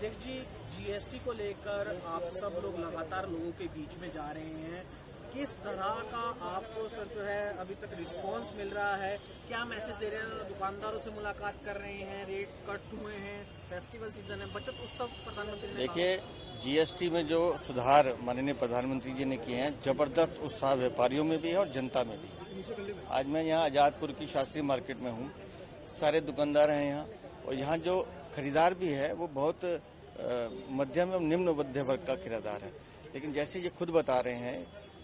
भाटिया जी, GST को लेकर आप सब लोग लगातार लोगों के बीच में जा रहे हैं, किस तरह का आपको सर जो है अभी तक रिस्पांस मिल रहा है? क्या मैसेज दे रहे हैं? दुकानदारों से मुलाकात कर रहे हैं, रेट कट हुए हैं, फेस्टिवल सीजन है, बचत उत्सव प्रधानमंत्री ने देखिए, जीएसटी में जो सुधार माननीय प्रधानमंत्री जी ने किए हैं, जबरदस्त उत्साह व्यापारियों में भी है और जनता में भी है। आज मैं यहाँ आजादपुर की शास्त्री मार्केट में हूँ, सारे दुकानदार हैं यहाँ, और यहाँ जो खरीदार भी है वो बहुत मध्यम एवं निम्न मध्य वर्ग का खरीदार है। लेकिन जैसे ये खुद बता रहे हैं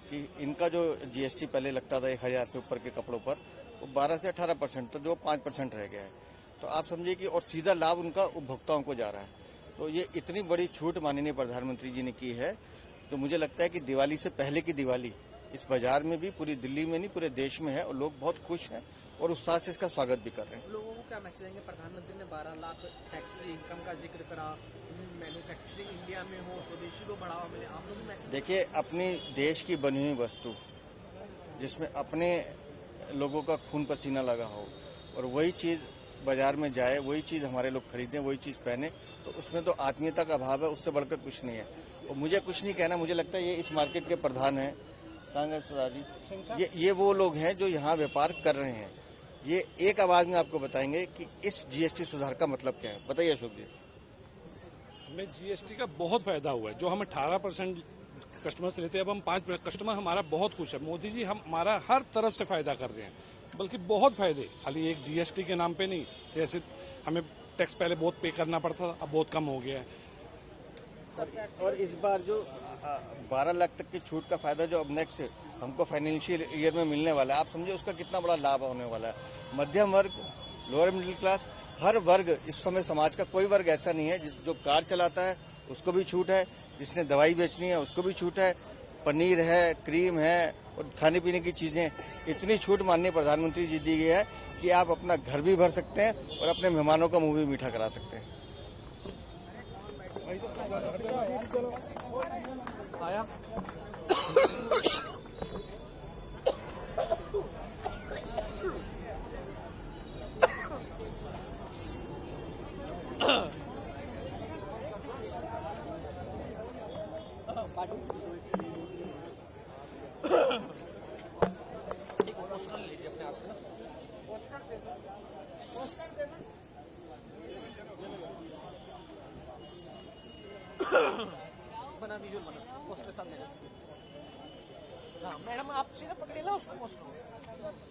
कि इनका जो जीएसटी पहले लगता था 1000 से ऊपर के कपड़ों पर, वो 12 से 18% था, जो 5% रह गया है। तो आप समझिए कि और सीधा लाभ उनका उपभोक्ताओं को जा रहा है। तो ये इतनी बड़ी छूट माननीय प्रधानमंत्री जी ने की है, तो मुझे लगता है कि दिवाली से पहले की दिवाली इस बाजार में भी, पूरी दिल्ली में नहीं पूरे देश में है, और लोग बहुत खुश हैं और उत्साह से इसका स्वागत भी कर रहे हैं। लोगों को क्या मैसेज देंगे? प्रधानमंत्री ने 12 लाख टैक्स फ्री इनकम का जिक्र करा, मैन्युफैक्चरिंग इंडिया में हो, स्वदेशी को बढ़ावा मिले, आप लोग मैसेज? देखिए, अपनी देश की बनी हुई वस्तु जिसमें अपने लोगों का खून पसीना लगा हो और वही चीज बाजार में जाए, वही चीज हमारे लोग खरीदें, वही चीज पहने, तो उसमें तो आत्मीयता का अभाव है, उससे बढ़कर कुछ नहीं है। और मुझे कुछ नहीं कहना, मुझे लगता है ये इस मार्केट के प्रधान हैं कांग्रेस जी, ये वो लोग हैं जो यहाँ व्यापार कर रहे हैं। ये एक आवाज में आपको बताएंगे कि इस जीएसटी सुधार का मतलब क्या है। बताइए अशोक जी। हमें जीएसटी का बहुत फायदा हुआ है। जो हम 18% कस्टमर्स लेते हैं, अब हम 5 कस्टमर, हमारा बहुत खुश है। मोदी जी हमारा हर तरफ से फायदा कर रहे हैं, बल्कि बहुत फायदे, खाली एक जीएसटी के नाम पे नहीं। जैसे हमें टैक्स पहले बहुत पे करना पड़ता था, अब बहुत कम हो गया है। और इस बार जो 12 लाख तक की छूट का फायदा जो अब नेक्स्ट हमको फाइनेंशियल ईयर में मिलने वाला है, आप समझिए उसका कितना बड़ा लाभ होने वाला है। मध्यम वर्ग, लोअर मिडिल क्लास, हर वर्ग, इस समय समाज का कोई वर्ग ऐसा नहीं है जो कार चलाता है उसको भी छूट है, जिसने दवाई बेचनी है उसको भी छूट है, पनीर है, क्रीम है और खाने पीने की चीजें, इतनी छूट माननीय प्रधानमंत्री जी दी गई है कि आप अपना घर भी भर सकते हैं और अपने मेहमानों का मुंह भी मीठा करा सकते हैं। आया एक पोस्टर ले लीजिए अपने आप में, बना विजुअल बना, पोस्टर सामने लीजिए। हाँ मैडम, आप सीधा पकड़े ना उसको, पोस्टर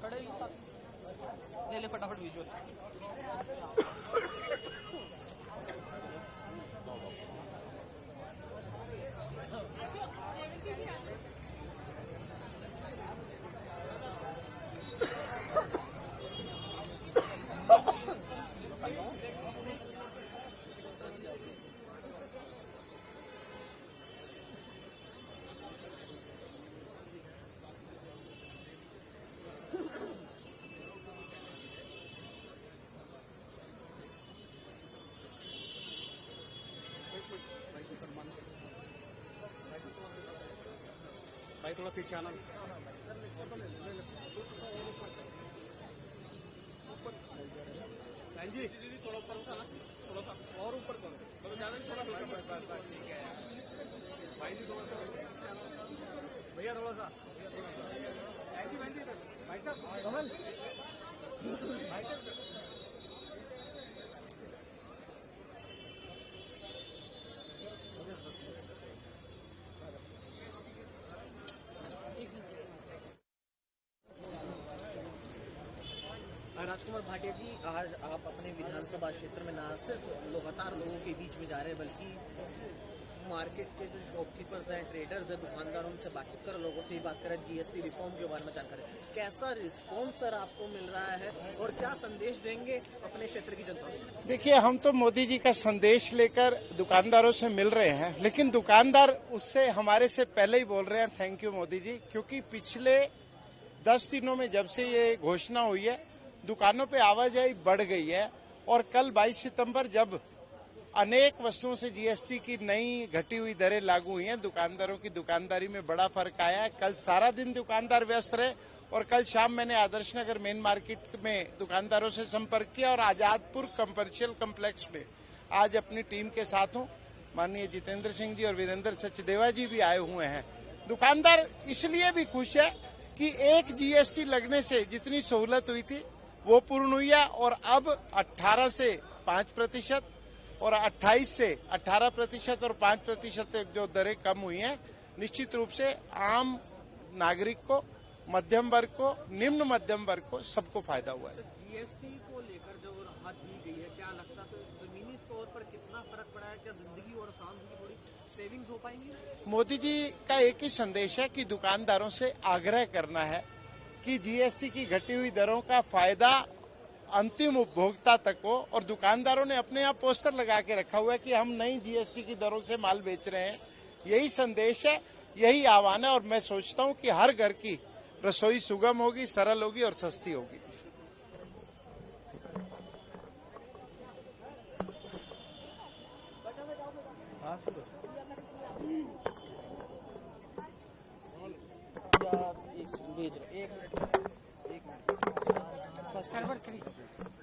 खड़े ही साथ ले ले फटाफट विजुअल। भाई थोड़ा पीछे आना। जी थोड़ा ऊपर उठाना, थोड़ा सा और ऊपर करो, थोड़ा ज्यादा नहीं, थोड़ा बस ठीक है भाई जी, थोड़ा सा भैया, थोड़ा सा भाई साहब, कमल भाई साहब। राजकुमार भाटिया जी, आज आप अपने विधानसभा क्षेत्र में ना सिर्फ लगातार लोगों के बीच में जा रहे हैं, बल्कि मार्केट के जो शॉपकीपर्स हैं, ट्रेडर्स हैं, दुकानदारों से बातचीत कर, लोगों से ही बात करें, जीएसटी रिफॉर्म के बारे में जानकारी। कैसा रिस्पॉन्स सर आपको मिल रहा है और क्या संदेश देंगे अपने क्षेत्र की जनता को? देखिए, हम तो मोदी जी का संदेश लेकर दुकानदारों से मिल रहे हैं, लेकिन दुकानदार उससे हमारे से पहले ही बोल रहे हैं थैंक यू मोदी जी, क्योंकि पिछले 10 दिनों में जब से ये घोषणा हुई है, दुकानों पे आवाजाही बढ़ गई है। और कल 22 सितंबर जब अनेक वस्तुओं से जीएसटी की नई घटी हुई दरें लागू हुई हैं, दुकानदारों की दुकानदारी में बड़ा फर्क आया है। कल सारा दिन दुकानदार व्यस्त रहे और कल शाम मैंने आदर्श नगर मेन मार्केट में दुकानदारों से संपर्क किया और आजादपुर कमर्शियल कम्प्लेक्स में आज अपनी टीम के साथ हूं। माननीय जितेंद्र सिंह जी और वीरेंद्र सचदेवा जी भी आए हुए हैं। दुकानदार इसलिए भी खुश है कि एक जीएसटी लगने से जितनी सहूलत हुई थी वो पूर्ण हुई है और अब 18 से 5% और 28 से 18% और 5% तक जो दरें कम हुई हैं, निश्चित रूप से आम नागरिक को, मध्यम वर्ग को, निम्न मध्यम वर्ग को सबको फायदा हुआ है। जीएसटी को लेकर जो राहत दी गई है, क्या लगता है जमीनी तौर पर कितना फर्क पड़ा है? क्या जिंदगी और आसान होगी, थोड़ी सेविंग्स हो पाएंगी? मोदी जी का एक ही संदेश है कि दुकानदारों से आग्रह करना है कि जीएसटी की घटी हुई दरों का फायदा अंतिम उपभोक्ता तक हो, और दुकानदारों ने अपने यहाँ पोस्टर लगा के रखा हुआ है कि हम नई जीएसटी की दरों से माल बेच रहे हैं। यही संदेश है, यही आह्वान है, और मैं सोचता हूँ कि हर घर की रसोई सुगम होगी, सरल होगी और सस्ती होगी। सर्वर 3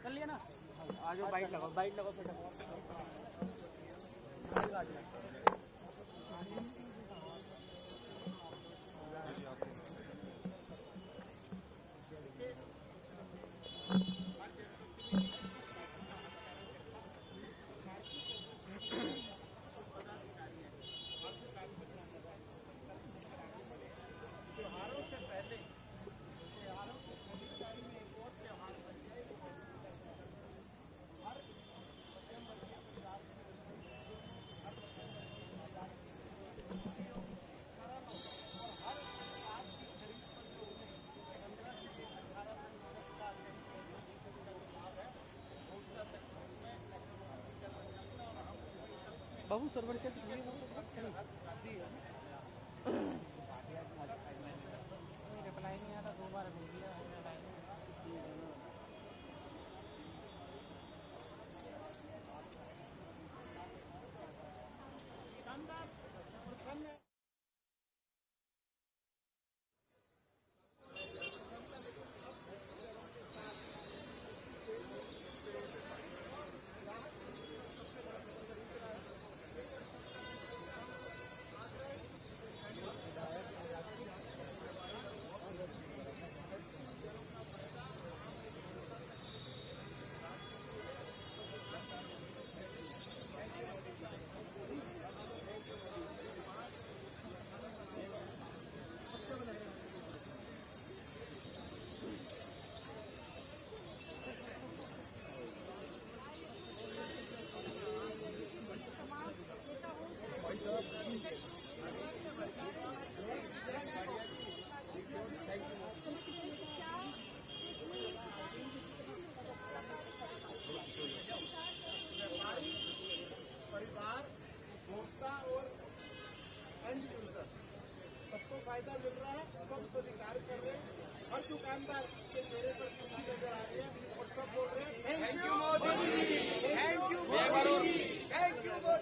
कर लिया ना? आ जाओ, बाइट लगाओ फटाफट। बाबू सर्वर क्या रिप्लाई नहीं आता, 2 बार भेज दिया। फायदा मिल रहा है, सब स्वीकार कर रहे हैं। हर दुकानदार के चेहरे पर खुशी नजर आ रही है और सब बोल रहे हैं thank you Modi, thank you Modi, thank you Modi.